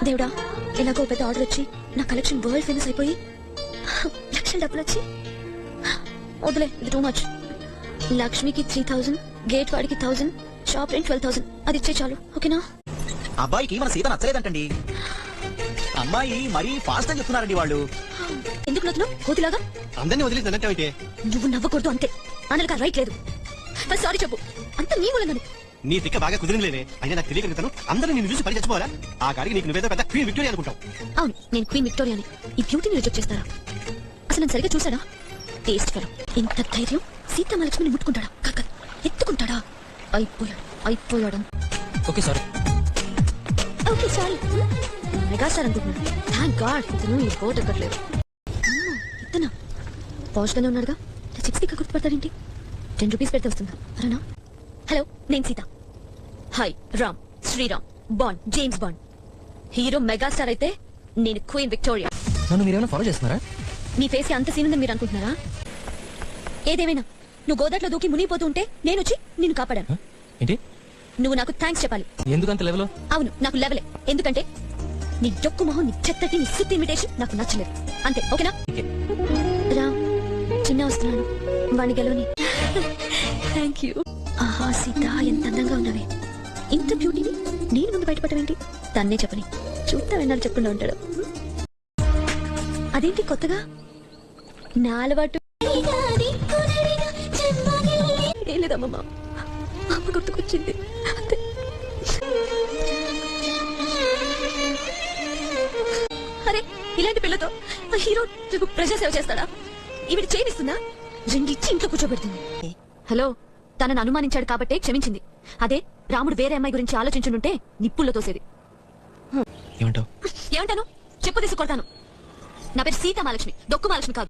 దేవుడా, ఎలాగో పెద్ద ఆర్డర్ వచ్చి నా కలెక్షన్ వరల్డ్ ఫేమస్ అయిపోయి లక్షల డబ్బులు వచ్చి వదిలే, ఇది టూ మచ్. లక్ష్మికి 3000, గేట్ వాడికి 1000, షాప్ రెంట్ 12,000. అది ఇచ్చే చాలు, ఓకేనా? అబ్బాయికి మన సీత నచ్చలేదంటండి. అమ్మాయి మరీ ఫాస్ట్ అని చెప్తున్నారండి వాళ్ళు. ఎందుకు నవ్వుతున్నావు కోతిలాగా? అందరినీ వదిలేదంటే నువ్వు నవ్వకూడదు అంతే. అందులో రైట్ లేదు. సారీ చెప్పు, అంత నీ మూలంగానే. నీ తిక్క బాగా కుదిరిందిలేనే. అయినా నాకు తెలియకలుగుతాను అందరూ నిన్ను చూసి పని చచ్చిపోవాలా? ఆ కాడికి నీకు నువ్వేదో పెద్ద క్వీన్ విక్టోరియా అనుకుంటావు. అవును, నేను క్వీన్ విక్టోరియాని. ఈ బ్యూటీని రిజెక్ట్ చేస్తారా? అసలు నేను సరిగా చూసాడా? Taste fellow. ఇంత ధైర్యం సీతామహాలక్ష్మిని ముట్టుకుంటాడా? కాక ఎత్తుకుంటాడా? అయిపోయాడు. Okay sorry. Okay sorry. Megastar అనుకుంటున్నాడు. థ్యాంక్ గాడ్ ఇతను ఈ బోట్ ఎక్కట్లేదు. ఇతనా పాష్ గానే ఉన్నాడుగా, చిక్స్ కి గుర్తుపడతాడేంటి? 10 రూపీస్ పెడితే వస్తుందా? అరేనా? హలో, నేను Sita. Hi, Ram, Sriram, Bond, James Bond. Hero megastar అయితే నేను క్వీన్ విక్టోరియా. నన్ను మీరేమైనా ఫాలో చేస్తున్నారా? మీ ఫేస్ అంత సీన్ ఉందని మీరు అనుకుంటున్నారా? ఏదేమైనా నువ్వు గోదాట్లో దూకి మునిగిపోతూ ఉంటే నేను వచ్చి నిన్ను కాపాడాను. ఏంటి? నువ్వు నాకు థ్యాంక్స్ చెప్పాలి. ఎందుకంత లెవెల్? అవును, నాకు లెవెలే. ఎందుకంటే నీ డొక్కు మొహం, నీ చెత్తటి, నీ సుత్తి ఇన్విటేషన్ నాకు నచ్చలేదు. అంతే, ఓకేనా? రా, చిన్న వస్తున్నాను, వాణి గెలవని. Thank you. ఆహా సీత, ఎంత అందంగా ఉన్నావే. ఇంత బ్యూటీని నేను ముందు బయటపడమేంటి? తన్నే చెప్పని, చూస్తా విన్నాడు చెప్పకుండా ఉంటాడు. అదేంటి కొత్తగా? నా అలవాటు ఏం లేదమ్మా, అమ్మ గుర్తుకొచ్చింది అంతే. అరే, ఇలాంటి పిల్లతో హీరో ప్రజాసేవ చేస్తాడా? ఈవిడ చేయనిస్తుందా? రెండిచ్చి ఇంట్లో కూర్చోబెడుతుంది. హలో, తనను అనుమానించాడు కాబట్టే క్షమించింది. అదే రాముడు వేరే అమ్మాయి గురించి ఆలోచించుంటే నిప్పుల్లో తోసేది. ఏమంటావు? ఏమంటాను? చెప్పు తీసుకొడతాను. నా పేరు సీతామహాలక్ష్మి, డొక్కు మహాలక్ష్మి కాదు.